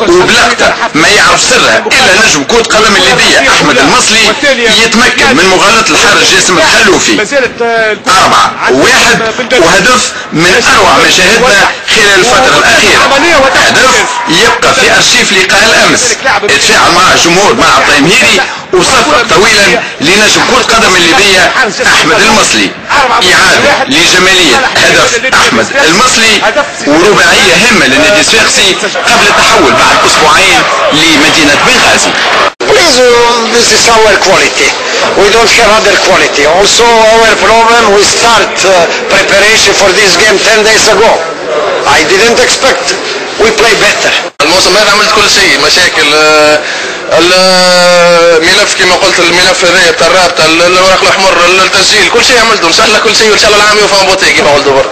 وبلقطة ما يعرف سرها إلا نجم كرة قدم الليبية أحمد المصلي يتمكن من مغالطة الحارس جاسم الخلوفي 4-1 وهدف من أروع ما شاهدنا خلال الفترة الأخيرة. هدف يبقى في أرشيف لقاء الأمس، اتفاعل مع الجمهور مع الطيمهيري وصفق طويلا لنجم كرة قدم الليبية أحمد المصلي. إعادة لجمالية هدف أحمد المصلي ورباعية هامة للنادي الصفاقسي قبل التحول بعد أسبوعين لمدينة بنغازي. This is our quality. We don't have other quality. Also our problem, we start preparation for this game 10 days ago. I didn't expect. We play better. الموسم هذا عملت كل شيء، مشاكل الملف كما قلت، الملف هذايا بتاع الرابطه، الورق الاحمر، التسجيل، كل شيء عملته ان شاء الله، كل شيء وان شاء الله العام يوفى بوتي كما قلت برا.